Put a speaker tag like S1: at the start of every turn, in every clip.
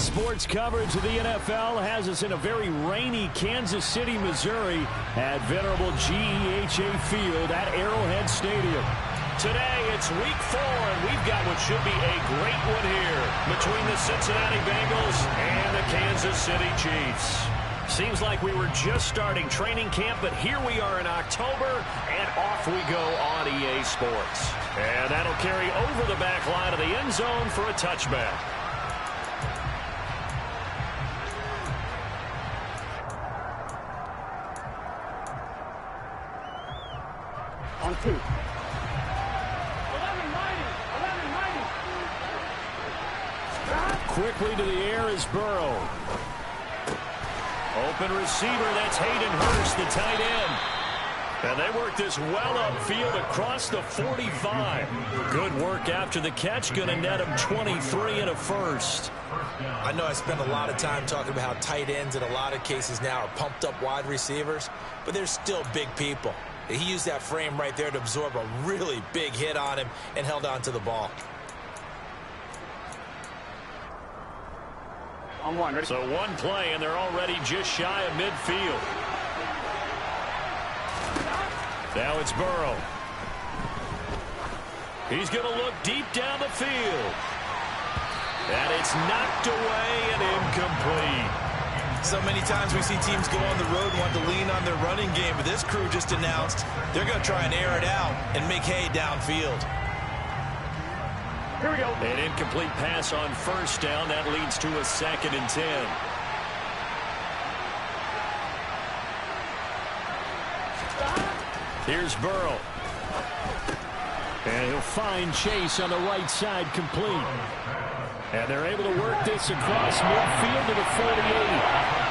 S1: Sports coverage of the NFL has us in a very rainy Kansas City, Missouri at venerable GEHA Field at Arrowhead Stadium.
S2: Today, it's week 4, and we've got what should be a great one here between the Cincinnati Bengals and the Kansas City Chiefs. Seems like we were just starting training camp, but here we are in October, and off we go on EA Sports. And that'll carry over the back line of the end zone for a touchback.
S3: On 2.
S1: Quickly to the air is Burrow.
S2: Open receiver, that's Hayden Hurst, the tight end. And they work this well upfield across the 45. Good work after the catch, going to net him 23 and a first.
S4: I know I spend a lot of time talking about how tight ends in a lot of cases now are pumped up wide receivers, but they're still big people. He used that frame right there to absorb a really big hit on him and held on to the ball.
S3: On 1, ready?
S2: So one play, and they're already just shy of midfield. Now it's Burrow. He's going to look deep down the field. And it's knocked away and incomplete.
S4: So many times we see teams go on the road and want to lean on their running game, but this crew just announced they're going to try and air it out and make hay downfield.
S3: Here we go.
S2: An incomplete pass on first down. That leads to a 2nd and 10.
S1: Here's Burrow. And he'll find Chase on the right side complete. And they're able to work this across midfield to the 48.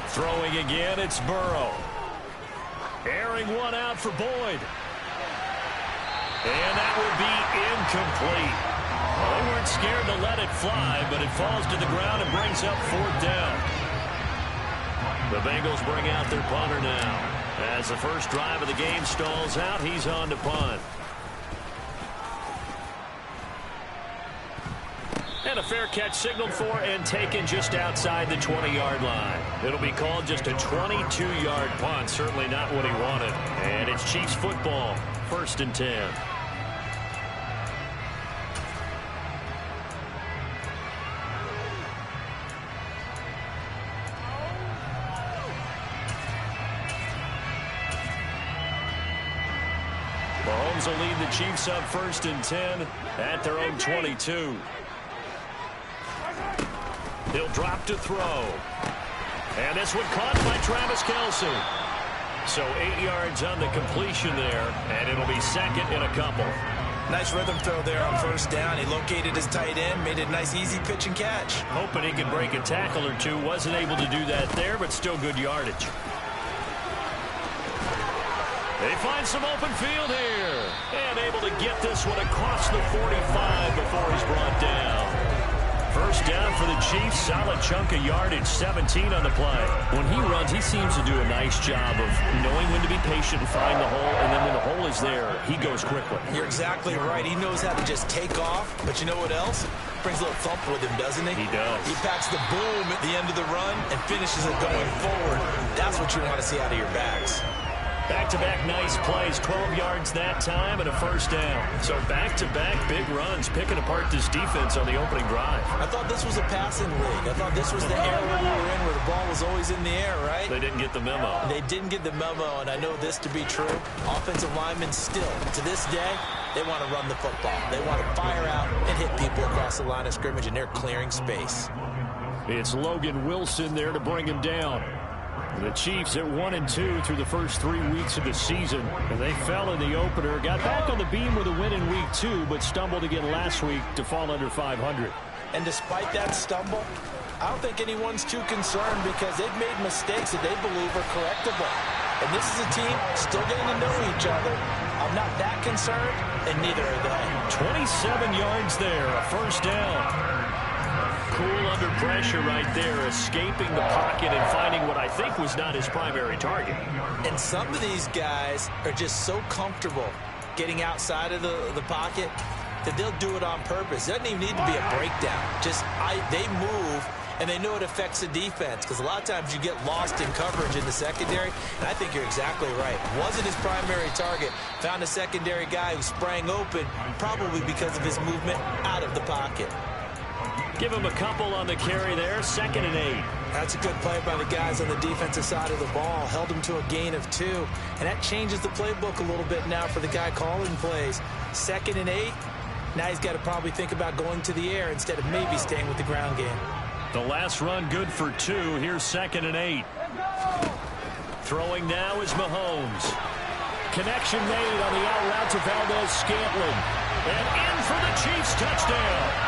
S2: Throwing again, it's Burrow. Airing one out for Boyd. And that would be incomplete. Well, they weren't scared to let it fly, but it falls to the ground and brings up 4th down. The Bengals bring out their punter now. As the first drive of the game stalls out, he's on to punt. And a fair catch signaled for and taken just outside the 20-yard line. It'll be called just a 22-yard punt. Certainly not what he wanted. And it's Chiefs football. 1st and 10. Mahomes will lead the Chiefs up 1st and 10 at their own 22. He'll drop to throw. And this one caught by Travis Kelce. So 8 yards on the completion there, and it'll be 2nd and a couple.
S4: Nice rhythm throw there on 1st down. He located his tight end, made it a nice easy pitch and catch.
S2: Hoping he could break a tackle or two. Wasn't able to do that there, but still good yardage. They find some open field here. And able to get this one across the 45 before he's brought down. 1st down for the Chiefs. Solid chunk of yardage. 17 on the play.
S1: When he runs, he seems to do a nice job of knowing when to be patient and find the hole. And then when the hole is there, he goes quickly.
S4: You're exactly right. He knows how to just take off. But you know what else? Brings a little thump with him, doesn't he?
S2: He does.
S4: He packs the boom at the end of the run and finishes it going forward. That's what you want to see out of your backs.
S2: Back-to-back nice plays, 12 yards that time and a 1st down. So back-to-back big runs, picking apart this defense on the opening drive.
S4: I thought this was a passing league. I thought this was the era we were in where the ball was always in the air, right?
S2: They didn't get the memo.
S4: They didn't get the memo, and I know this to be true. Offensive linemen still, to this day, they want to run the football. They want to fire out and hit people across the line of scrimmage, and they're clearing space.
S1: It's Logan Wilson there to bring him down. The Chiefs at 1-2 through the first 3 weeks of the season. And they fell in the opener. Got back on the beam with a win in week 2, but stumbled again last week to fall under 500.
S4: And despite that stumble, I don't think anyone's too concerned because they've made mistakes that they believe are correctable. And this is a team still getting to know each other. I'm not that concerned, and neither are they.
S2: 27 yards there, a 1st down. cool under pressure right there, escaping the pocket and finding what I think was not his primary target.
S4: And some of these guys are just so comfortable getting outside of the pocket that they'll do it on purpose. It doesn't even need to be a breakdown. They move, and they know it affects the defense, because a lot of times you get lost in coverage in the secondary, and I think you're exactly right. Wasn't his primary target. Found a secondary guy who sprang open, probably because of his movement out of the pocket.
S2: Give him a couple on the carry there, 2nd and 8.
S4: That's a good play by the guys on the defensive side of the ball. Held him to a gain of 2, and that changes the playbook a little bit now for the guy calling plays. 2nd and 8, now he's got to probably think about going to the air instead of maybe staying with the ground game.
S2: The last run good for 2. Here's 2nd and 8. Throwing now is Mahomes. Connection made on the out route to Valdez-Scantling. And in for the Chiefs touchdown.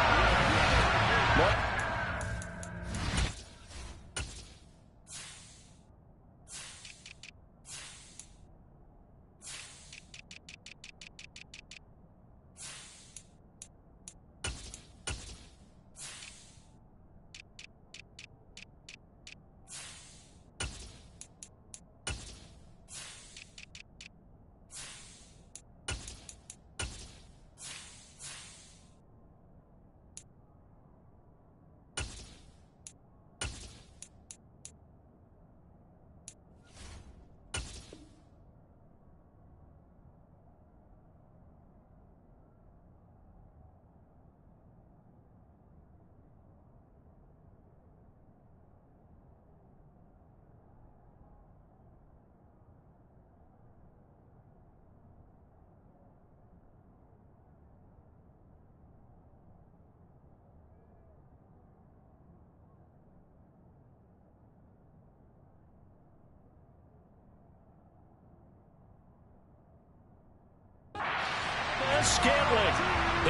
S2: Scantling,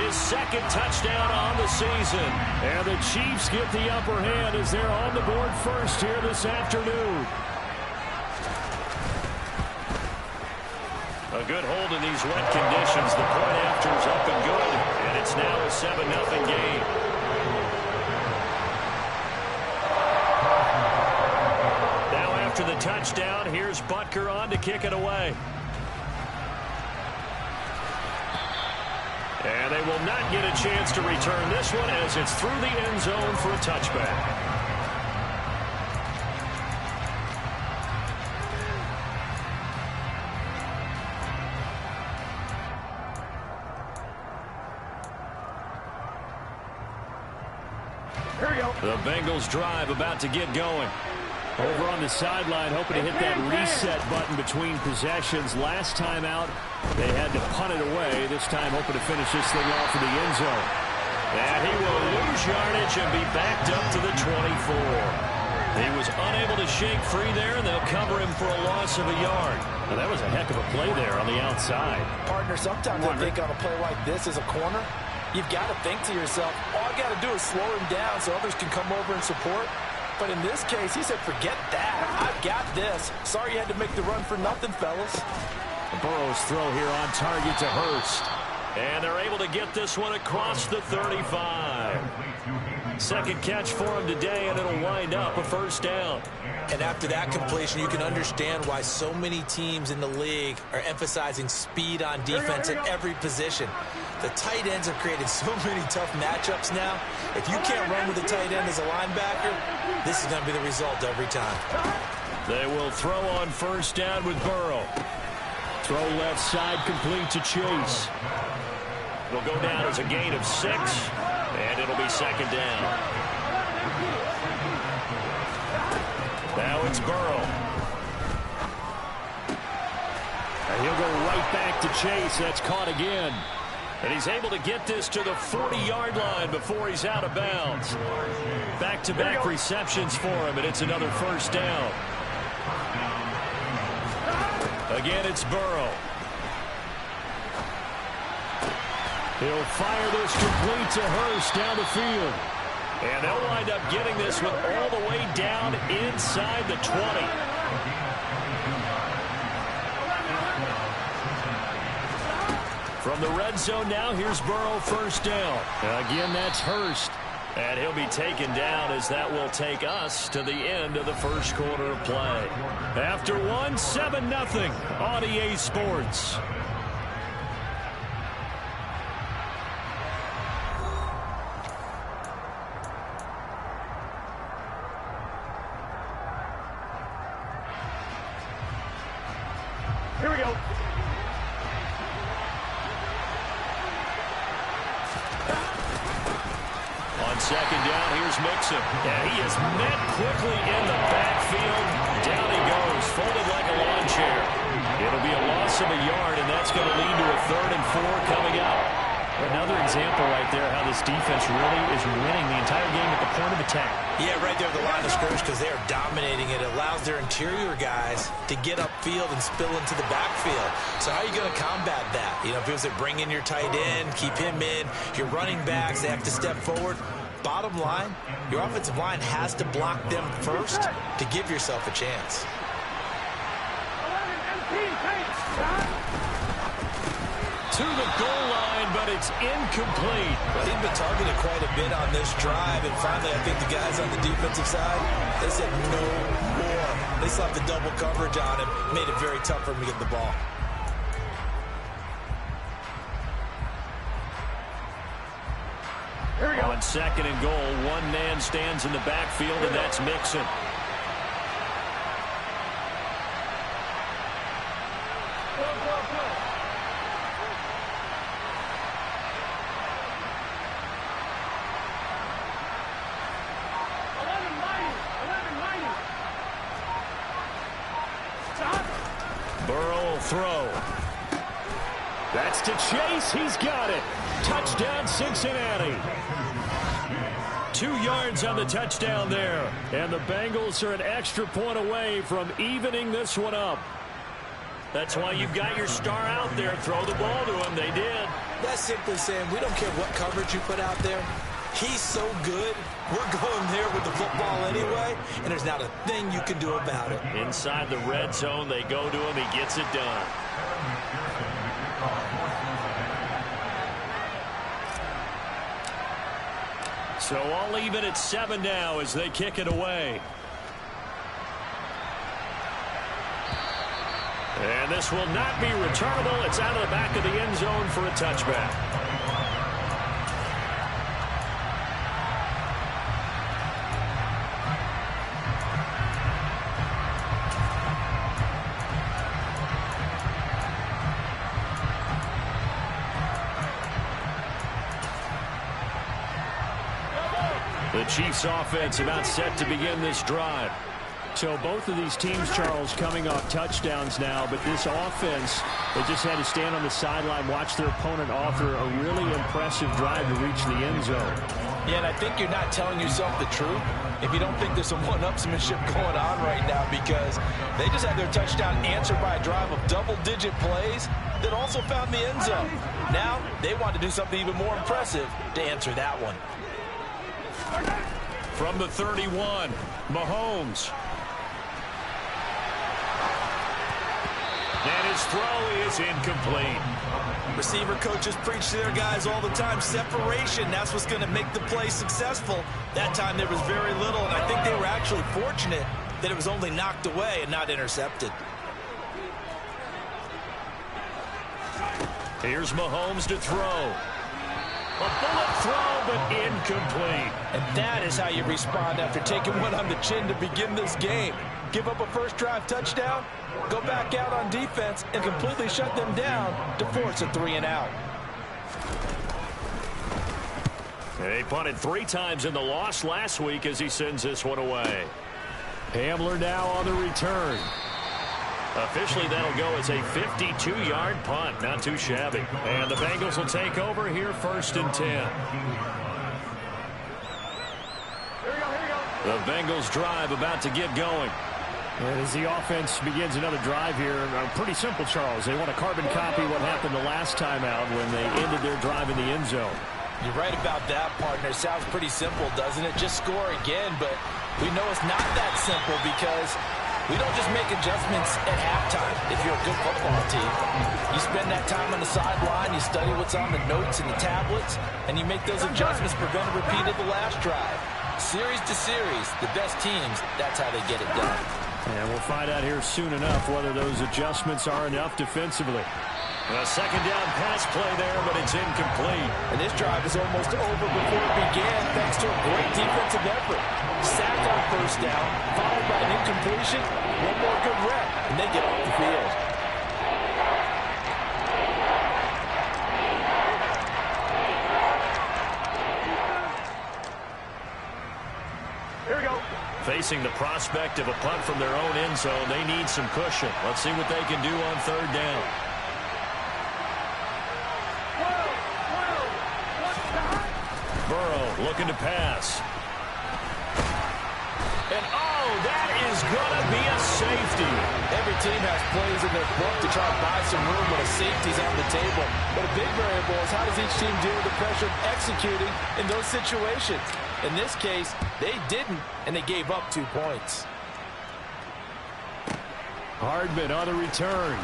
S2: his 2nd touchdown on the season.
S1: And the Chiefs get the upper hand as they're on the board first here this afternoon.
S2: A good hold in these wet conditions. The point after is up and good, and it's now a 7-0 game. Now after the touchdown, here's Butker on to kick it away. And they will not get a chance to return this one as it's through the end zone for a touchback.
S3: Here we go.
S1: The Bengals drive about to get going. Over on the sideline, hoping to hit that reset button between possessions. Last time out, they had to punt it away. This time, hoping to finish this thing off in the end zone.
S2: And he will lose yardage and be backed up to the 24. He was unable to shake free there, and they'll cover him for a loss of a yard.
S1: Well, that was a heck of a play there on the outside.
S5: Partner, sometimes I think on a play like this as a corner, you've got to think to yourself, all I got to do is slow him down so others can come over and support. But in this case, he said, forget that. I've got this. Sorry you had to make the run for nothing, fellas.
S1: Burrow's throw here on target to Hurst.
S2: And they're able to get this one across the 35. 2nd catch for him today, and it'll wind up a 1st down.
S4: And after that completion, you can understand why so many teams in the league are emphasizing speed on defense at every position. The tight ends have created so many tough matchups now. If you can't run with a tight end as a linebacker, this is going to be the result every time.
S2: They will throw on 1st down with Burrow.
S1: Throw left side complete to Chase.
S2: It'll go down as a gain of 6, and it'll be 2nd down. Now it's Burrow.
S1: And he'll go right back to Chase. That's caught again.
S2: And he's able to get this to the 40-yard line before he's out of bounds. Back-to-back receptions for him, and it's another 1st down. Again, it's Burrow.
S1: He'll fire this complete to Hurst down the field.
S2: And they'll wind up getting this one all the way down inside the 20. From the red zone now, here's Burrow 1st down.
S1: Again, that's Hurst.
S2: And he'll be taken down as that will take us to the end of the first quarter of play. After one, 7-0 on EA Sports.
S3: Here we go.
S2: On second down, here's Mixon. And he is met quickly in the backfield. Down he goes, folded like a lawn chair. It'll be a loss of a yard, and that's going to lead to a 3rd and 4 coming up.
S1: Another example right there how this defense really is winning the entire game at the point of attack.
S4: Yeah, right there at the line of scrimmage because they are dominating it. It allows their interior guys to get upfield and spill into the backfield. So how are you going to combat that? You know, if it was to bring in your tight end, keep him in, your running backs, they have to step forward. Bottom line, your offensive line has to block them first to give yourself a chance.
S2: To the goal line, but it's incomplete.
S4: Well, he's been targeted quite a bit on this drive, and finally I think the guys on the defensive side, they said no more. They slapped the double coverage on him, made it very tough for him to get the ball.
S3: Here we go.
S2: On 2nd and goal, one man stands in the backfield, and that's Mixon. Burrow will throw. That's to Chase. He's got it. Touchdown, Cincinnati. 2 yards on the touchdown there. And the Bengals are an extra point away from evening this one up. That's why you've got your star out there. Throw the ball to him. They did.
S4: That's simply saying we don't care what coverage you put out there. He's so good, we're going there with the football anyway, and there's not a thing you can do about it.
S2: Inside the red zone, they go to him. He gets it done. So all even at 7 now as they kick it away. And this will not be returnable. It's out of the back of the end zone for a touchback. The Chiefs offense about set to begin this drive.
S1: So both of these teams, Charles, coming off touchdowns now, but this offense, they just had to stand on the sideline, watch their opponent offer a really impressive drive to reach the end zone.
S5: Yeah, and I think you're not telling yourself the truth if you don't think there's some one-upsmanship going on right now, because they just had their touchdown answered by a drive of double-digit plays that also found the end zone. Now they want to do something even more impressive to answer that one.
S2: From the 31, Mahomes. And his throw is incomplete.
S4: Receiver coaches preach to their guys all the time. Separation, that's what's going to make the play successful. That time there was very little, and I think they were actually fortunate that it was only knocked away and not intercepted.
S2: Here's Mahomes to throw. A bullet throw, but incomplete.
S5: And that is how you respond after taking one on the chin to begin this game. Give up a first drive touchdown, go back out on defense, and completely shut them down to force a 3-and-out.
S2: They punted 3 times in the loss last week as he sends this one away.
S1: Hamler now on the return.
S2: Officially, that'll go as a 52-yard punt. Not too shabby. And the Bengals will take over here 1st and 10. The Bengals drive about to get going.
S1: And as the offense begins another drive here, pretty simple, Charles. They want to carbon copy what happened the last time out when they ended their drive in the end zone.
S5: You're right about that, partner. Sounds pretty simple, doesn't it? Just score again, but we know it's not that simple because We don't just make adjustments at halftime if you're a good football team. You spend that time on the sideline, you study what's on the notes and the tablets, and you make those adjustments, prevent a repeat of the last drive. Series to series, the best teams, that's how they get it done.
S1: And we'll find out here soon enough whether those adjustments are enough defensively.
S2: A second down pass play there, but it's incomplete.
S5: And this drive is almost over before it began thanks to a great defensive effort. Sack on first down, followed by an incompletion, one more good rep, and they get off the field.
S3: Here we go.
S2: Facing the prospect of a punt from their own end zone, they need some cushion. Let's see what they can do on third down. Burrow looking to pass. And, oh, that is going to be a safety.
S5: Every team has plays in their book to try to buy some room when a safety's on the table. But a big variable is how does each team deal with the pressure of executing in those situations? In this case, they didn't, and they gave up 2 points.
S1: Hardman on the return.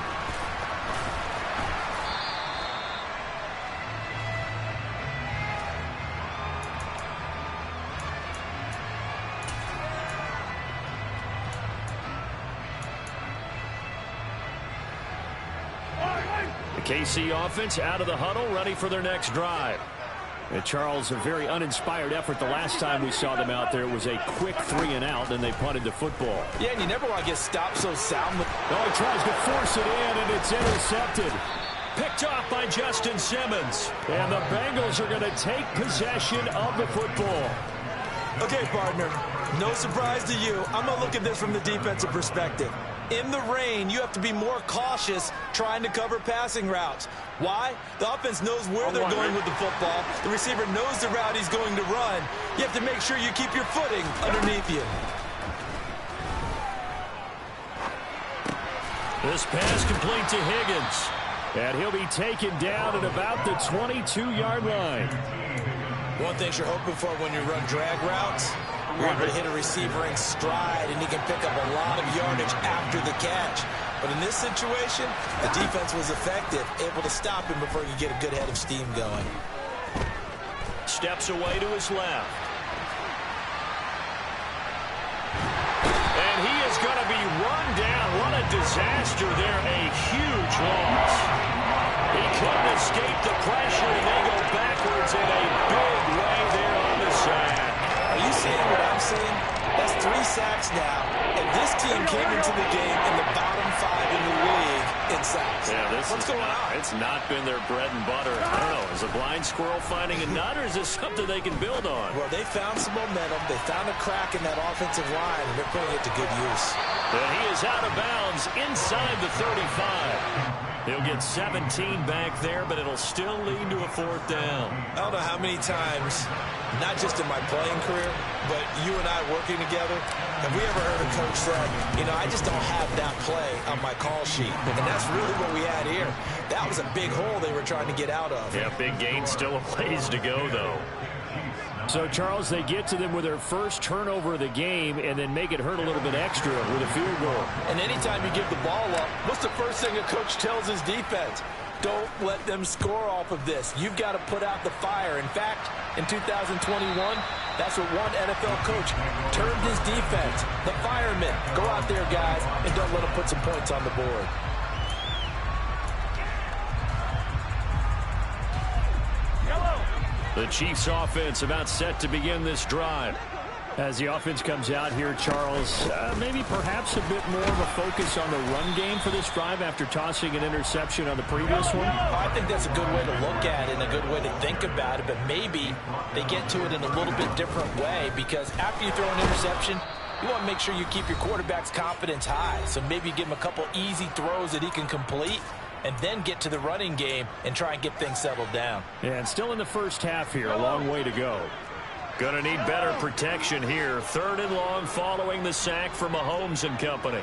S1: The KC offense out of the huddle, ready for their next drive. And Charles, a very uninspired effort the last time we saw them out there. It was a quick 3 and out, and they punted the football.
S5: Yeah, and you never want to get stopped so soundly.
S1: Oh, he tries to force it in, and it's intercepted.
S2: Picked off by Justin Simmons.
S1: And the Bengals are going to take possession of the football.
S4: Okay, partner, no surprise to you. I'm going to look at this from the defensive perspective. In the rain, you have to be more cautious trying to cover passing routes. Why? The offense knows where they're going with the football. The receiver knows the route he's going to run. You have to make sure you keep your footing underneath you.
S2: This pass complete to Higgins.
S1: And he'll be taken down at about the 22-yard line.
S4: One thing you're hoping for when you run drag routes, you're able to hit a receiver in stride, and he can pick up a lot of yardage after the catch. But in this situation, the defense was effective, able to stop him before he could get a good head of steam going.
S2: Steps away to his left. And he is going to be run down. What a disaster there. A huge loss. He couldn't escape the pressure, and they go backwards in a big way there on the sack.
S4: Are you seeing what I'm seeing? That's 3 sacks now, and this team came into the game in the bottom 5 in the league in sacks.
S2: Yeah,
S4: What's going on?
S2: It's not been their bread and butter. I don't know. Is a blind squirrel finding a nut, or is this something they can build on?
S4: Well, they found some momentum. They found a crack in that offensive line, and they're putting it to good use.
S2: And he is out of bounds inside the 35. He'll get 17 back there, but it'll still lead to a 4th down.
S4: I don't know how many times, not just in my playing career, but you and I working together, have we ever heard a coach say, you know, I just don't have that play on my call sheet. And that's really what we had here. That was a big hole they were trying to get out of.
S2: Yeah, big gain, still a ways to go, though.
S1: So, Charles, they get to them with their first turnover of the game and then make it hurt a little bit extra with a field goal.
S5: And anytime you give the ball up, what's the first thing a coach tells his defense? Don't let them score off of this. You've got to put out the fire. In fact, in 2021, that's what one NFL coach termed his defense. The firemen. Go out there, guys, and don't let them put some points on the board.
S1: The Chiefs offense about set to begin this drive. As the offense comes out here, Charles, maybe perhaps a bit more of a focus on the run game for this drive after tossing an interception on the previous one?
S5: I think that's a good way to look at it and a good way to think about it, but maybe they get to it in a little bit different way because after you throw an interception, you want to make sure you keep your quarterback's confidence high. So maybe give him a couple easy throws that he can complete and then get to the running game and try and get things settled down.
S1: And still in the first half here, a long way to go.
S2: Gonna need better protection here. 3rd and long following the sack from Mahomes and company.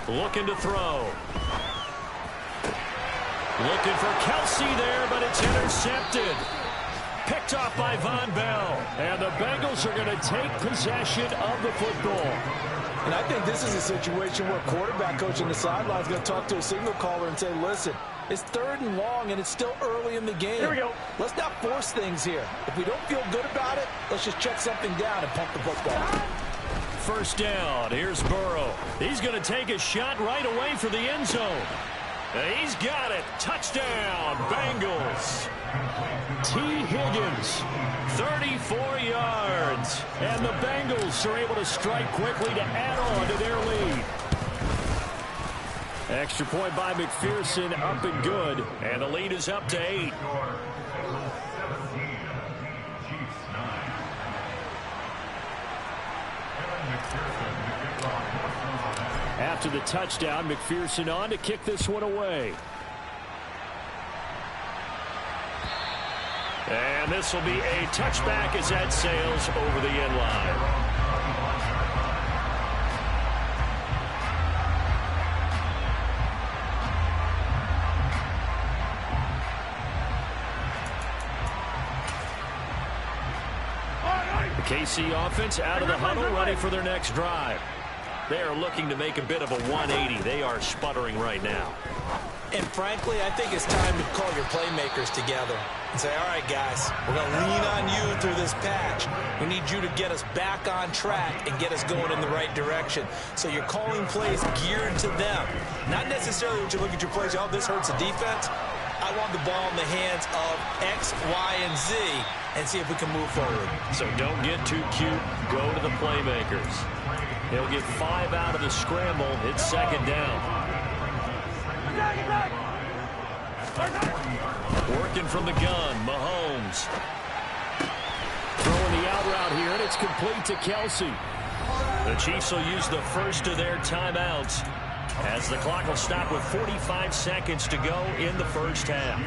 S2: Looking to throw. Looking for Kelsey there, but it's intercepted. Picked
S1: picked off by Von Bell. And the Bengals are going to take possession of the football.
S5: And I think this is a situation where a quarterback coach on the sideline is going to talk to a signal caller and say, listen, it's 3rd and long, and it's still early in the game.
S3: Here we go.
S5: Let's not force things here. If we don't feel good about it, let's just check something down and pump the football.
S1: First down. Here's Burrow. He's going to take a shot right away for the end zone. And he's got it. Touchdown, Bengals. T. Higgins, 34 yards. And the Bengals are able to strike quickly to add on to their lead. Extra point by McPherson, up and good. And the lead is up to 8. After the touchdown, McPherson on to kick this one away. And this will be a touchback as that sails over the end line. The KC offense out of the huddle, ready for their next drive. They are looking to make a bit of a 180. They are sputtering right now.
S4: And frankly, I think it's time to call your playmakers together and say, all right, guys, we're going to lean on you through this patch. We need you to get us back on track and get us going in the right direction. So you're calling plays geared to them. Not necessarily when you look at your plays, oh, this hurts the defense. I want the ball in the hands of X, Y, and Z and see if we can move forward.
S1: So don't get too cute. Go to the playmakers. He'll get 5 out of the scramble. It's 2nd down. Working from the gun, Mahomes. Throwing the out route here, and it's complete to Kelsey. The Chiefs will use the first of their timeouts as the clock will stop with 45 seconds to go in the first half.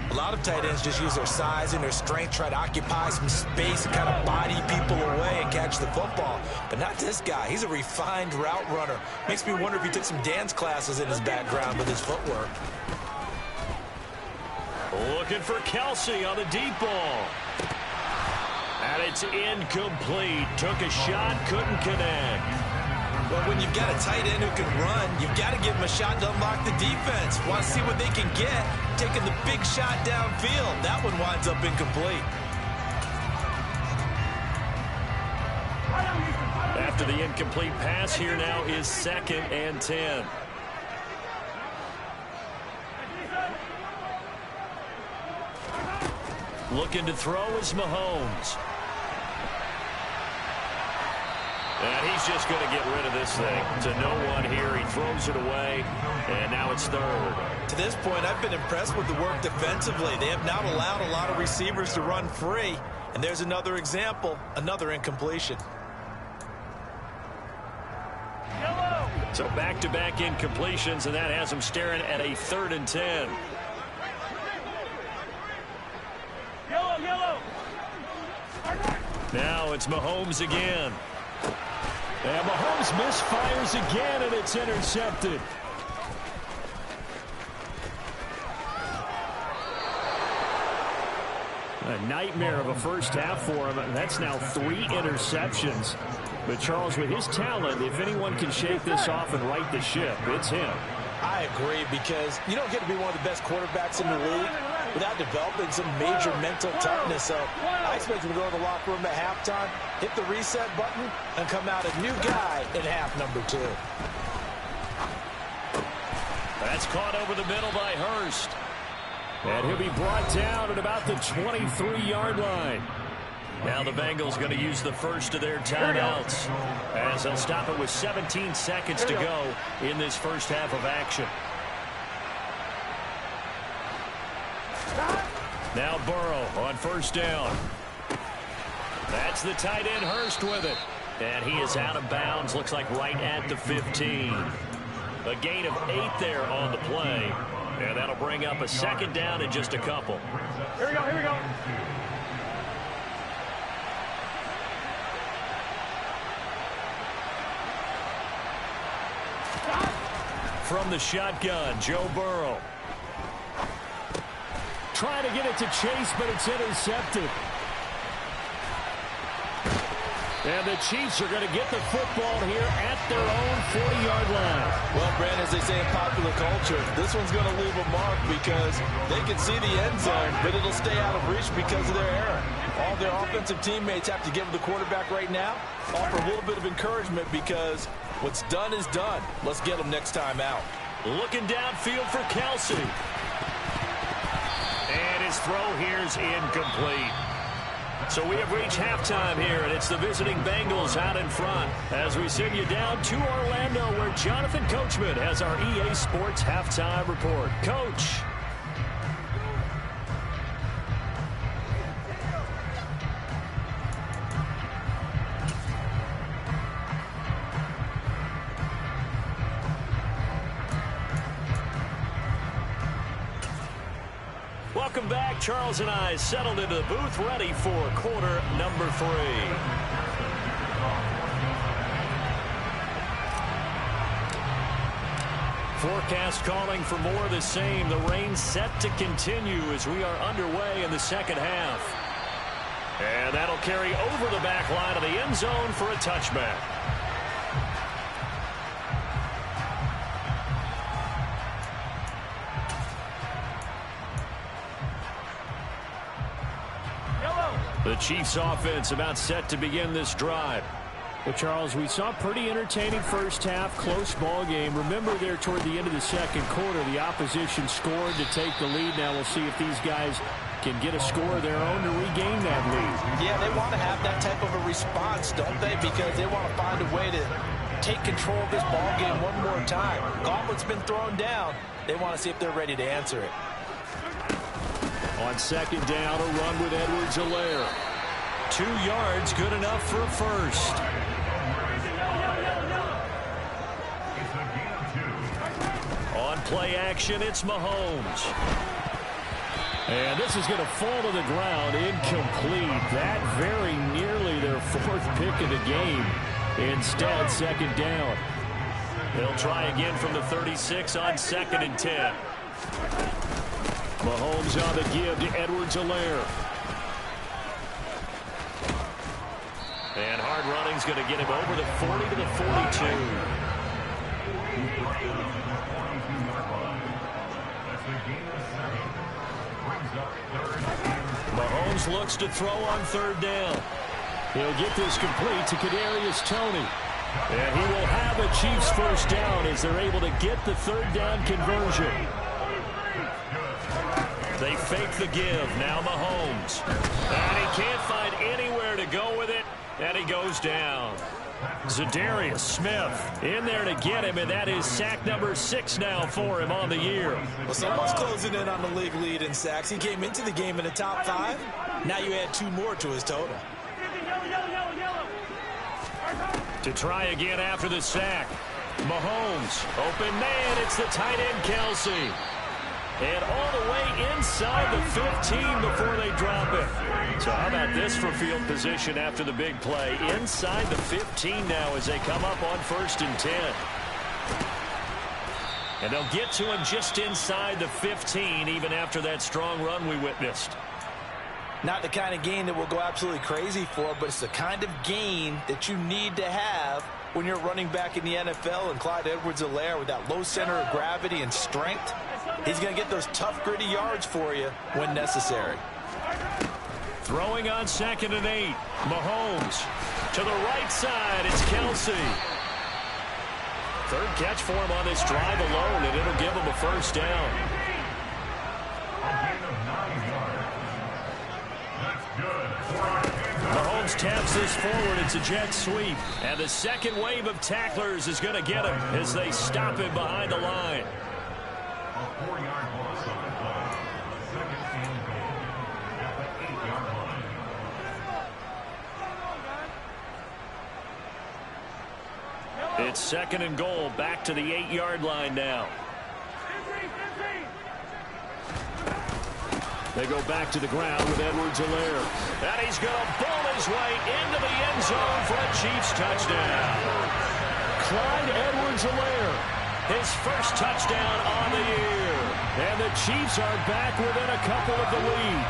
S4: A lot of tight ends just use their size and their strength, try to occupy some space and kind of body people away and catch the football. But not this guy. He's a refined route runner. Makes me wonder if he took some dance classes in his background with his footwork.
S1: Looking for Kelsey on the deep ball. And it's incomplete. Took a shot, couldn't connect.
S4: Well, when you've got a tight end who can run, you've got to give him a shot to unlock the defense. Want to see what they can get, taking the big shot downfield. That one winds up incomplete.
S1: After the incomplete pass, here now is 2nd and 10. Looking to throw is Mahomes. And he's just going to get rid of this thing. To no one here. He throws it away. And now it's 3rd.
S4: To this point, I've been impressed with the work defensively. They have not allowed a lot of receivers to run free. And there's another example, another incompletion.
S1: So back-to-back incompletions, and that has them staring at a 3rd and 10. Now it's Mahomes again. And Mahomes misfires again, and it's intercepted. A nightmare of a first half for him. That's now 3 interceptions. But Charles, with his talent, if anyone can shake this off and right the ship, it's him.
S5: I agree, because you don't get to be one of the best quarterbacks in the league without developing some major mental toughness. So I expect him to go to the locker room at halftime, hit the reset button, and come out a new guy in half number 2.
S1: That's caught over the middle by Hurst. And he'll be brought down at about the 23-yard line. Now the Bengals going to use the first of their timeouts as they'll stop it with 17 seconds to go in this first half of action. Now Burrow on first down. That's the tight end Hurst with it. And he is out of bounds, looks like right at the 15. A gain of 8 there on the play. And that'll bring up a 2nd down in just a couple.
S3: Here we go, here we go.
S1: From the shotgun, Joe Burrow. Trying to get it to Chase, but it's intercepted. And the Chiefs are going to get the football here at their own 40-yard line.
S5: Well, Brandon, as they say in popular culture, this one's going to leave a mark because they can see the end zone, but it'll stay out of reach because of their error. All their offensive teammates have to give the quarterback right now, offer a little bit of encouragement because what's done is done. Let's get them next time out.
S2: Looking downfield for Kelsey. And his throw here is incomplete. So we have reached halftime here, and it's the visiting Bengals out in front as we send you down to Orlando, where Jonathan Coachman has our EA Sports halftime report. Coach. Welcome back. Charles and I settled into the booth, ready for quarter number 3. Forecast calling for more of the same. The rain set to continue as we are underway in the second half. And that'll carry over the back line of the end zone for a touchback. The Chiefs offense about set to begin this drive.
S1: Well, Charles, we saw a pretty entertaining first half, close ball game. Remember there toward the end of the second quarter, the opposition scored to take the lead. Now we'll see if these guys can get a score of their own to regain that lead.
S5: Yeah, they want to have that type of a response, don't they? Because they want to find a way to take control of this ball game one more time. Gauntlet's been thrown down. They want to see if they're ready to answer it.
S1: On second down, a run with Edwards-Helaire.
S2: 2 yards, good enough for a first. On play action, it's Mahomes.
S1: And this is going to fall to the ground, incomplete. That very nearly their 4th pick of the game. Instead, second down.
S2: They'll try again from the 36 on 2nd and 10.
S1: Mahomes on the give to Edwards-Helaire.
S2: And hard running's going to get him over the 40 to the 42. Mahomes looks to throw on 3rd down.
S1: He'll get this complete to Kadarius Toney. And he will have a Chiefs first down as they're able to get the 3rd down conversion.
S2: They fake the give. Now Mahomes. And he can't find anywhere to go with it. And he goes down. Zadarius Smith in there to get him, and that is sack number 6 now for him on the year.
S4: Well, someone's closing in on the league lead in sacks. He came into the game in the top 5. Now you add 2 more to his total.
S2: To try again after the sack. Mahomes, open man, it's the tight end Kelsey. And all the way inside the 15 before they drop it. So how about this for field position after the big play? Inside the 15 now as they come up on 1st and 10. And they'll get to him just inside the 15 even after that strong run we witnessed.
S5: Not the kind of gain that we'll go absolutely crazy for, but it's the kind of gain that you need to have when you're running back in the NFL. And Clyde Edwards-Helaire with that low center of gravity and strength, he's going to get those tough, gritty yards for you when necessary.
S2: Throwing on 2nd and 8. Mahomes to the right side. It's Kelsey. 3rd catch for him on this drive alone, and it'll give him a first down. Mahomes taps this forward. It's a jet sweep. And the second wave of tacklers is going to get him as they stop him behind the line.
S3: A 4-yard loss on the play. 2nd and goal at the 8-yard line.
S2: It's 2nd and goal, back to the 8-yard line now.
S1: They go back to the ground with Edwards-Helaire.
S2: And he's going to bowl his way into the end zone for a Chiefs touchdown.
S1: Clyde Edwards-Helaire,
S2: his first touchdown on the year.
S1: And the Chiefs are back within a couple of the lead.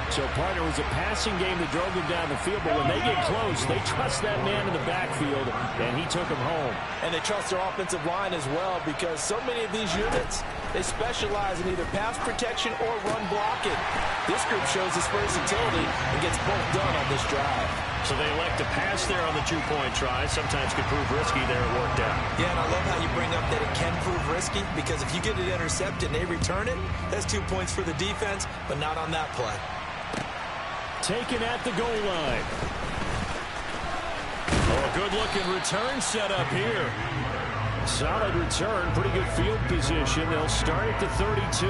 S1: So, partner, it was a passing game that drove them down the field, but when they get close, they trust that man in the backfield, and he took them home.
S5: And they trust their offensive line as well, because so many of these units, they specialize in either pass protection or run blocking. This group shows its versatility and gets both done on this drive.
S2: So they elect to pass there on the two-point try. Sometimes could prove risky there. It worked out.
S4: Yeah, and I love how you bring up that it can prove risky, because if you get it intercepted and they return it, that's 2 points for the defense, but not on that play.
S1: Taken at the goal line. Oh, a good-looking return set up here. Solid return, pretty good field position. They'll start at the 32.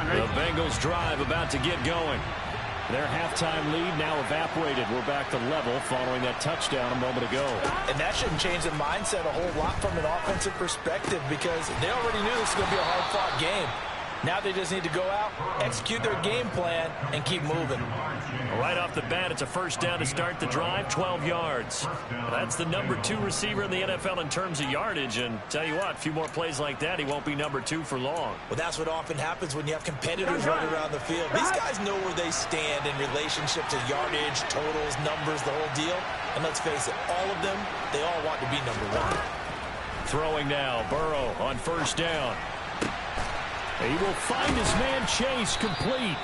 S1: The Bengals drive about to get going. Their halftime lead now evaporated. We're back to level following that touchdown a moment ago.
S5: And that shouldn't change the mindset a whole lot from an offensive perspective, because they already knew this was going to be a hard-fought game. Now they just need to go out, execute their game plan, and keep moving.
S2: Right off the bat, it's a first down to start the drive, 12 yards. That's the number 2 receiver in the NFL in terms of yardage. And tell you what, a few more plays like that, he won't be number 2 for long.
S4: Well, that's what often happens when you have competitors running around the field. These guys know where they stand in relationship to yardage, totals, numbers, the whole deal. And let's face it, all of them, they all want to be number 1.
S1: Throwing now, Burrow on first down. He will find his man Chase complete.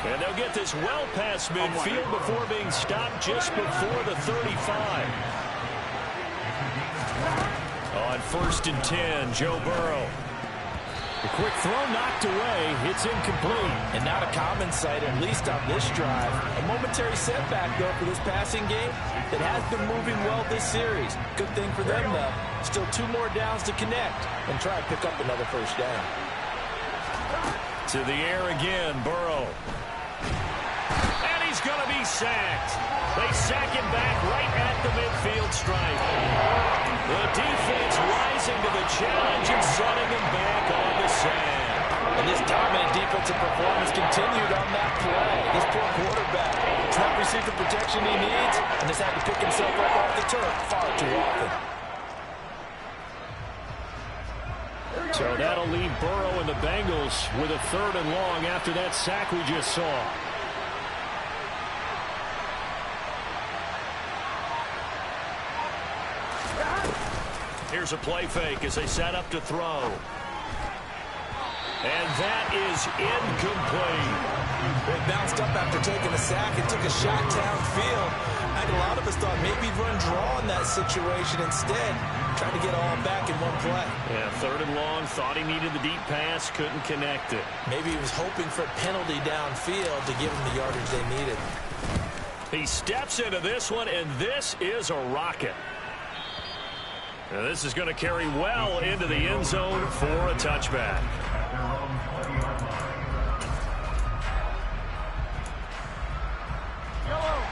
S2: And they'll get this well past midfield before being stopped just before the 35. On first and 10, Joe Burrow.
S1: The quick throw knocked away. It's incomplete.
S5: And not a common sight, at least on this drive. A momentary setback, though, for this passing game that has been moving well this series. Good thing for them, though. Still 2 more downs to connect and try to pick up another first down.
S2: To the air again, Burrow. And he's going to be sacked. They sack him back right at the midfield stripe. The defense rising to the challenge and setting him back on the sand.
S5: And this dominant defensive performance continued on that play. This poor quarterback has not received the protection he needs and has had to pick himself up off the turf far too often.
S1: So that'll leave Burrow and the Bengals with a 3rd and long after that sack we just saw.
S2: Here's a play fake as they set up to throw. And that is incomplete.
S4: They bounced up after taking a sack and took a shot downfield. I think a lot of us thought maybe he'd run draw in that situation instead. Trying to get all back in one play.
S2: Yeah, 3rd and long. Thought he needed the deep pass. Couldn't connect it.
S4: Maybe he was hoping for a penalty downfield to give him the yardage they needed.
S2: He steps into this one, and this is a rocket. Now this is going to carry well into the end zone for a touchback.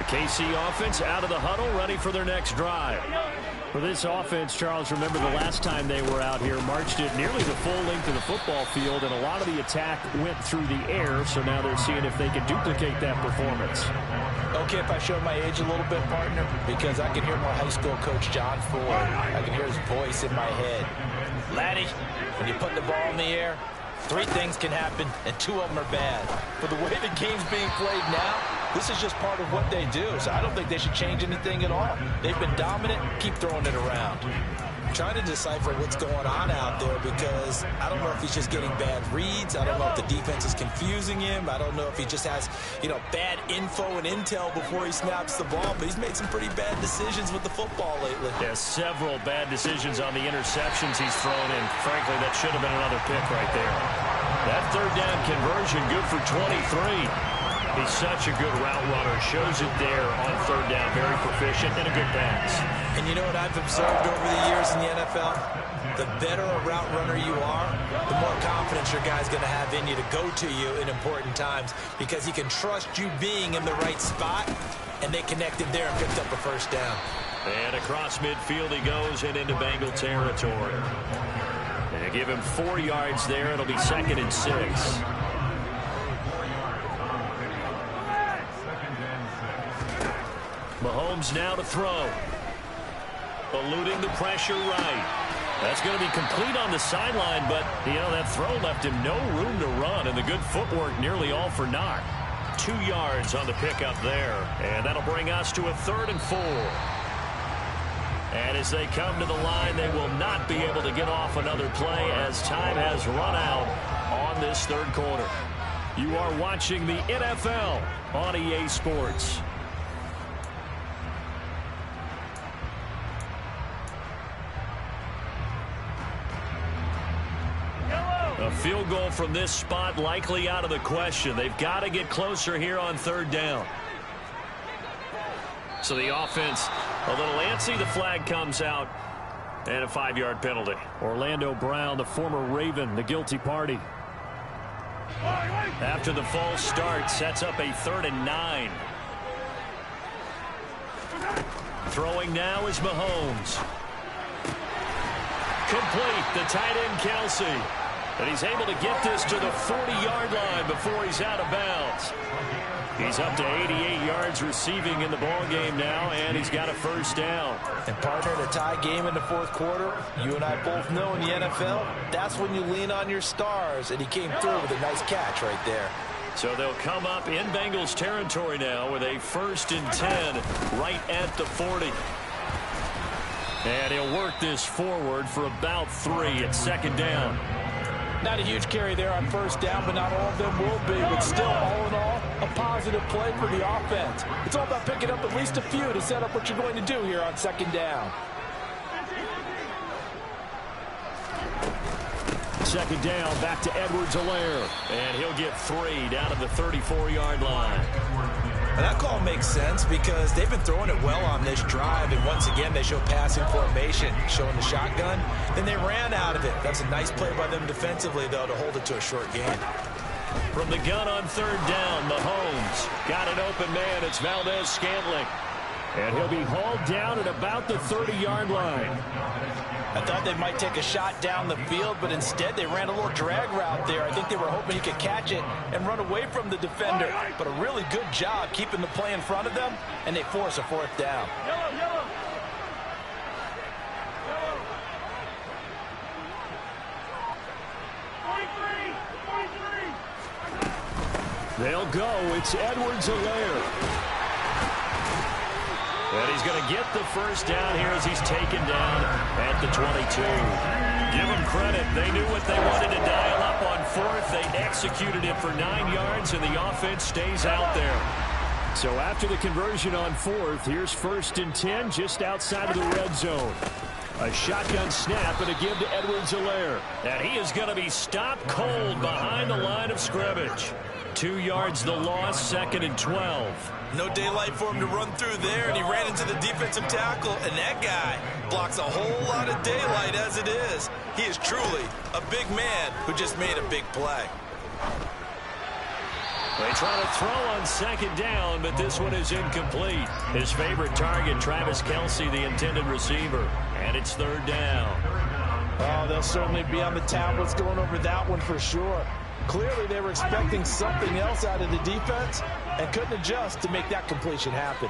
S1: KC offense out of the huddle, ready for their next drive. For this offense, Charles, remember the last time they were out here, marched it nearly the full length of the football field, and a lot of the attack went through the air, so now they're seeing if they can duplicate that performance.
S5: Okay, if I show my age a little bit, partner, because I can hear my high school coach, John Ford. I can hear his voice in my head. Laddie, when you put the ball in the air, 3 things can happen, and 2 of them are bad. For the way the game's being played now, this is just part of what they do, so I don't think they should change anything at all. They've been dominant. Keep throwing it around.
S4: Trying to decipher what's going on out there, because I don't know if he's just getting bad reads. I don't know if the defense is confusing him. I don't know if he just has, bad info and intel before he snaps the ball, but he's made some pretty bad decisions with the football lately.
S2: Yeah, several bad decisions on the interceptions he's thrown in. Frankly, that should have been another pick right there. That 3rd down conversion, good for 23. He's such a good route runner. Shows it there on 3rd down. Very proficient and a good pass.
S4: And you know what I've observed over the years in the NFL? The better a route runner you are, the more confidence your guy's going to have in you to go to you in important times, because he can trust you being in the right spot and they connected there and picked up a first down.
S2: And across midfield he goes and into Bengal territory. And they give him 4 yards there. It'll be 2nd and 6. Mahomes now to throw. Eluding the pressure right. That's going to be complete on the sideline, but, you know, that throw left him no room to run, and the good footwork nearly all for naught. 2 yards on the pickup there, and that'll bring us to a 3rd and 4. And as they come to the line, they will not be able to get off another play as time has run out on this 3rd quarter. You are watching the NFL on EA Sports. A field goal from this spot likely out of the question. They've got to get closer here on 3rd down. So the offense a little antsy. The flag comes out and a 5-yard penalty.
S1: Orlando Brown, the former Raven, the guilty party.
S2: After the false start, sets up a 3rd and 9. Throwing now is Mahomes. Complete. The tight end Kelsey. And he's able to get this to the 40-yard line before he's out of bounds. He's up to 88 yards receiving in the ballgame now, and he's got a first down.
S5: And, partner, in a tie game in the 4th quarter, you and I both know in the NFL, that's when you lean on your stars, and he came through with a nice catch right there.
S2: So they'll come up in Bengals territory now with a 1st and 10 right at the 40. And he'll work this forward for about 3 at 2nd down.
S5: Not a huge carry there on 1st down, but not all of them will be. But still, all in all, a positive play for the offense. It's all about picking up at least a few to set up what you're going to do here on 2nd down.
S1: 2nd down, back to Edwards-Helaire.
S2: And he'll get 3 down to the 34-yard line.
S4: And that call makes sense because they've been throwing it well on this drive, and once again they show passing formation, showing the shotgun. Then they ran out of it. That's a nice play by them defensively, though, to hold it to a short gain.
S2: From the gun on 3rd down, Mahomes got an open man. It's Valdez-Scantling.
S1: And he'll be hauled down at about the 30-yard line.
S5: I thought they might take a shot down the field, but instead they ran a little drag route there. I think they were hoping he could catch it and run away from the defender. But a really good job keeping the play in front of them, and they force a 4th down.
S1: They'll go. It's Edwards-Helaire.
S2: And he's going to get the first down here as he's taken down at the 22. Give them credit. They knew what they wanted to dial up on 4th. They executed it for 9 yards, and the offense stays out there.
S1: So after the conversion on 4th, here's 1st and 10 just outside of the red zone. A shotgun snap and a give to Edwards-Helaire.
S2: And he is going to be stopped cold behind the line of scrimmage. 2 yards the loss, 2nd and 12.
S4: No daylight for him to run through there, and he ran into the defensive tackle, and that guy blocks a whole lot of daylight as it is. He is truly a big man who just made a big play.
S2: They try to throw on 2nd down, but this one is incomplete. His favorite target, Travis Kelce, the intended receiver, and it's 3rd down.
S5: Oh, they'll certainly be on the tablets going over that one for sure. Clearly, they were expecting something else out of the defense and couldn't adjust to make that completion happen.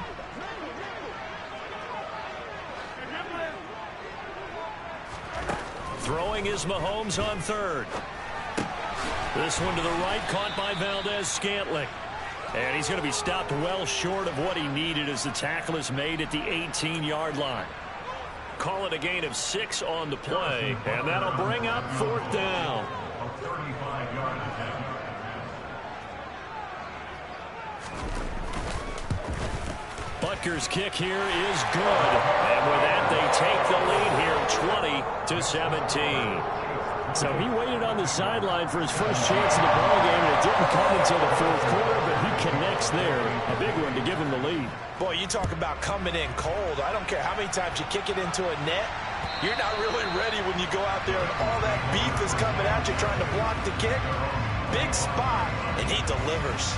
S2: Throwing is Mahomes on 3rd. This one to the right, caught by Valdez-Scantling. And he's going to be stopped well short of what he needed as the tackle is made at the 18-yard line. Call it a gain of 6 on the play, and that'll bring up 4th down. Butker's kick here is good. And with that, they take the lead here 20-17.
S1: So he waited on the sideline for his first chance in the ballgame, and it didn't come until the 4th quarter, but he connects there. A big one to give him the lead.
S5: Boy, you talk about coming in cold. I don't care how many times you kick it into a net. You're not really ready when you go out there and all that beef is coming at you trying to block the kick. Big spot, and he delivers.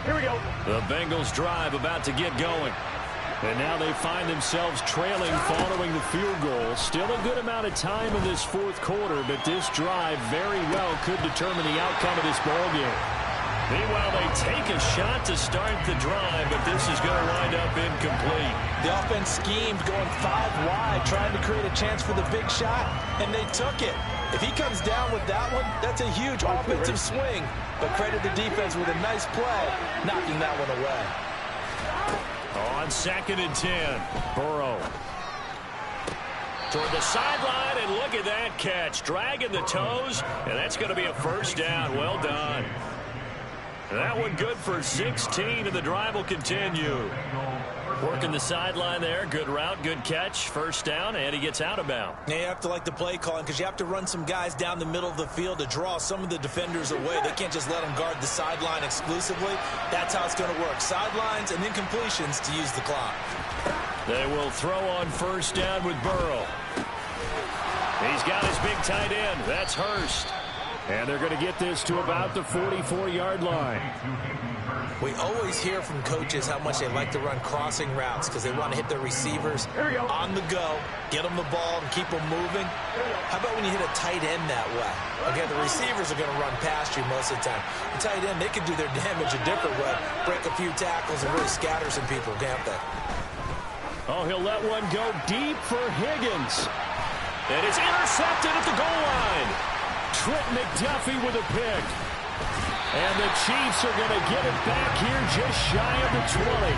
S1: Here we go. The Bengals drive about to get going. And now they find themselves trailing following the field goal. Still a good amount of time in this fourth quarter, but this drive very well could determine the outcome of this ballgame. Meanwhile, they take a shot to start the drive, but this is going to wind up incomplete.
S5: The offense schemed going 5 wide, trying to create a chance for the big shot, and they took it. If he comes down with that one, that's a huge offensive swing. But credit the defense with a nice play, knocking that one away.
S1: On 2nd and 10, Burrow. Toward the sideline, and look at that catch. Dragging the toes, and that's going to be a first down. Well done. That one good for 16, and the drive will continue. Working the sideline there. Good route, good catch. First down, and he gets out of bounds.
S4: Yeah, you have to like the play calling because you have to run some guys down the middle of the field to draw some of the defenders away. They can't just let them guard the sideline exclusively. That's how it's going to work. Sidelines and incompletions to use the clock.
S1: They will throw on first down with Burrow. He's got his big tight end. That's Hurst. And they're going to get this to about the 44-yard line.
S4: We always hear from coaches how much they like to run crossing routes because they want to hit their receivers on the go, get them the ball, and keep them moving. How about when you hit a tight end that way? Again, the receivers are going to run past you most of the time. The tight end, they can do their damage a different way, break a few tackles and really scatter some people, can't they?
S1: Oh, he'll let one go deep for Higgins. And it's intercepted at the goal line. Trent McDuffie with a pick. And the Chiefs are going to get it back here just shy of the 20.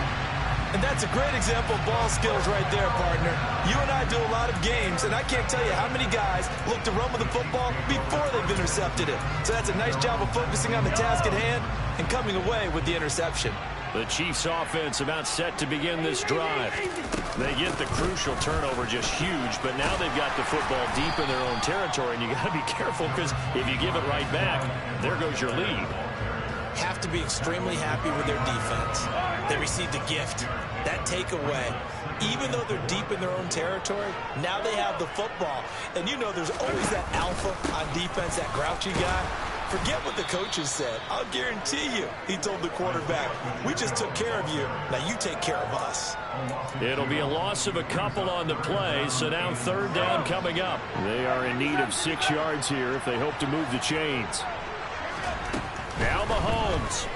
S5: And that's a great example of ball skills right there, partner. You and I do a lot of games, and I can't tell you how many guys look to run with the football before they've intercepted it. So that's a nice job of focusing on the task at hand and coming away with the interception.
S1: The Chiefs offense about set to begin this drive. They get the crucial turnover, just huge, but now they've got the football deep in their own territory, and you got to be careful because if you give it right back, there goes your lead.
S4: Have to be extremely happy with their defense. They received a gift. That takeaway, even though they're deep in their own territory, now they have the football. And you know there's always that alpha on defense, that grouchy guy. Forget what the coaches said. I'll guarantee you, he told the quarterback, we just took care of you. Now you take care of us.
S1: It'll be a loss of a couple on the play, so now third down coming up. They are in need of 6 yards here if they hope to move the chains. Now Mahomes.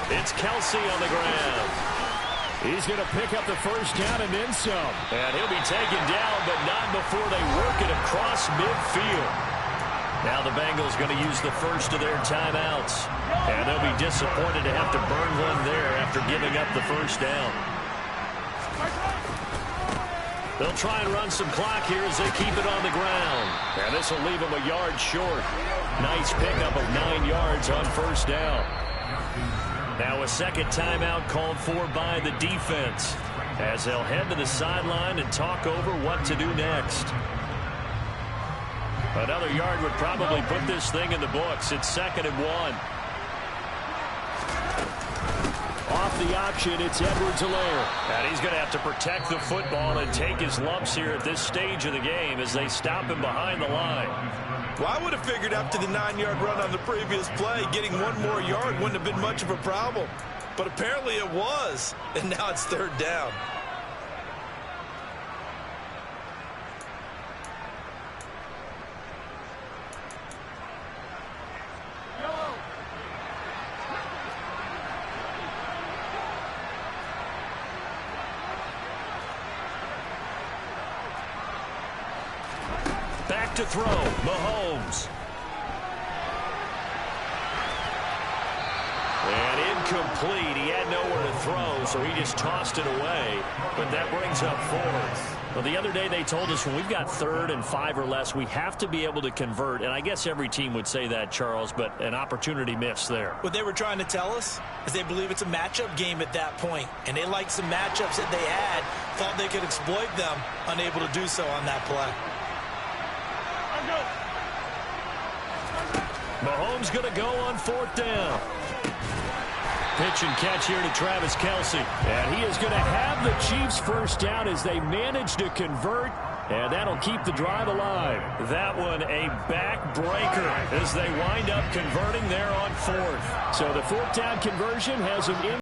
S1: It's Kelsey on the ground. He's going to pick up the first down and then some. And he'll be taken down, but not before they work it across midfield. Now the Bengals going to use the first of their timeouts. And they'll be disappointed to have to burn one there after giving up the first down. They'll try and run some clock here as they keep it on the ground. And this will leave them a yard short. Nice pickup of 9 yards on first down. Now a second timeout called for by the defense as they'll head to the sideline and talk over what to do next. Another yard would probably put this thing in the books. It's 2nd and 1. Off the option, it's Edwards-Helaire. And he's going to have to protect the football and take his lumps here at this stage of the game as they stop him behind the line.
S5: Well, I would have figured after the 9-yard run on the previous play, getting 1 more yard wouldn't have been much of a problem. But apparently it was, and now it's third down.
S1: Back to throw, Mahomes. And incomplete. He had nowhere to throw, so he just tossed it away. But that brings up 4th. Well, the other day they told us when we've got 3rd and 5 or less, we have to be able to convert. And I guess every team would say that, Charles, but an opportunity missed there.
S4: What they were trying to tell us is they believe it's a matchup game at that point. And they liked some matchups that they had, thought they could exploit them, unable to do so on that play.
S1: Mahomes going to go on 4th down. Pitch and catch here to Travis Kelce. And he is going to have the Chiefs first down as they manage to convert. And that'll keep the drive alive.
S2: That one a backbreaker as they wind up converting there on fourth.
S1: So the fourth down conversion has them in.